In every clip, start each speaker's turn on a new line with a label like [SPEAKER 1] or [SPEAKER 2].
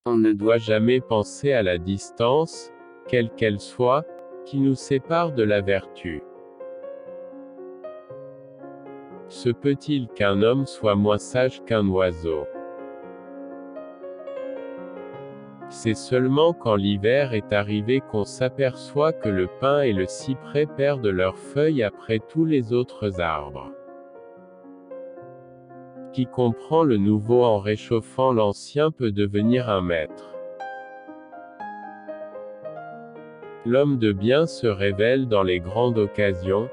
[SPEAKER 1] On ne doit jamais penser à la distance, quelle qu'elle soit, qui nous sépare de la vertu. Se peut-il qu'un homme soit moins sage qu'un oiseau? C'est seulement quand l'hiver est arrivé qu'on s'aperçoit que le pin et le cyprès perdent leurs feuilles après tous les autres arbres. Qui comprend le nouveau en réchauffant l'ancien peut devenir un maître. L'homme de bien se révèle dans les grandes occasions,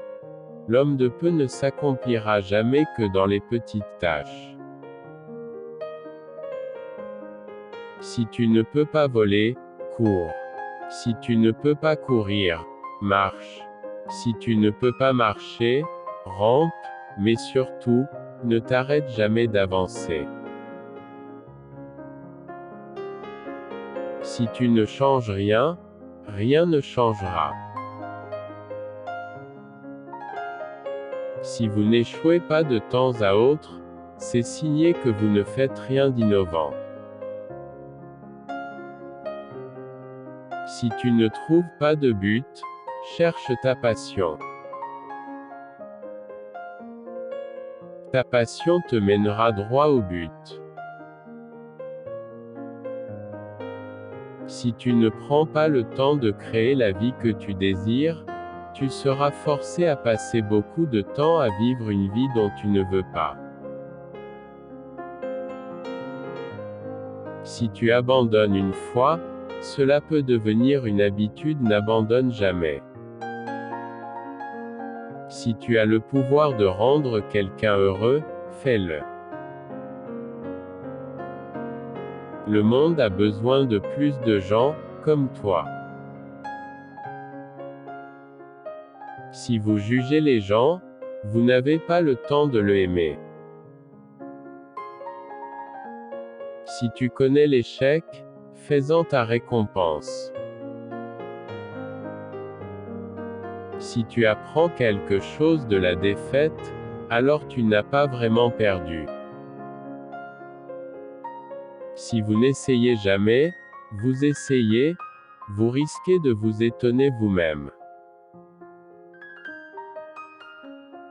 [SPEAKER 1] l'homme de peu ne s'accomplira jamais que dans les petites tâches. Si tu ne peux pas voler, cours. Si tu ne peux pas courir, marche. Si tu ne peux pas marcher, rampe, mais surtout, ne t'arrête jamais d'avancer. Si tu ne changes rien, rien ne changera. Si vous n'échouez pas de temps à autre, c'est signé que vous ne faites rien d'innovant. Si tu ne trouves pas de but, cherche ta passion. Ta passion te mènera droit au but. Si tu ne prends pas le temps de créer la vie que tu désires, tu seras forcé à passer beaucoup de temps à vivre une vie dont tu ne veux pas. Si tu abandonnes une fois, cela peut devenir une habitude. N'abandonne jamais. Si tu as le pouvoir de rendre quelqu'un heureux, fais-le. Le monde a besoin de plus de gens, comme toi. Si vous jugez les gens, vous n'avez pas le temps de le aimer. Si tu connais l'échec, fais-en ta récompense. Si tu apprends quelque chose de la défaite, alors tu n'as pas vraiment perdu. Si vous n'essayez jamais, vous essayez, vous risquez de vous étonner vous-même.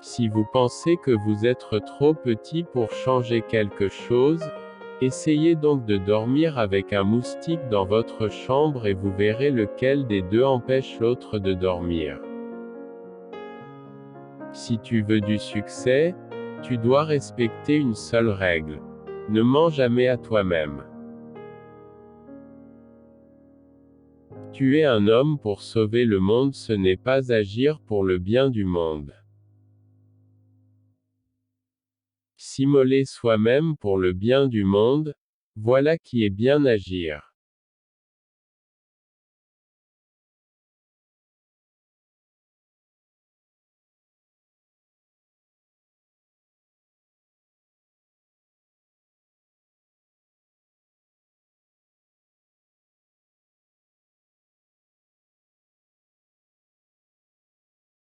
[SPEAKER 1] Si vous pensez que vous êtes trop petit pour changer quelque chose, essayez donc de dormir avec un moustique dans votre chambre et vous verrez lequel des deux empêche l'autre de dormir. Si tu veux du succès, tu dois respecter une seule règle. Ne mens jamais à toi-même. Tuer un homme pour sauver le monde, ce n'est pas agir pour le bien du monde. S'immoler soi-même pour le bien du monde, voilà qui est bien agir.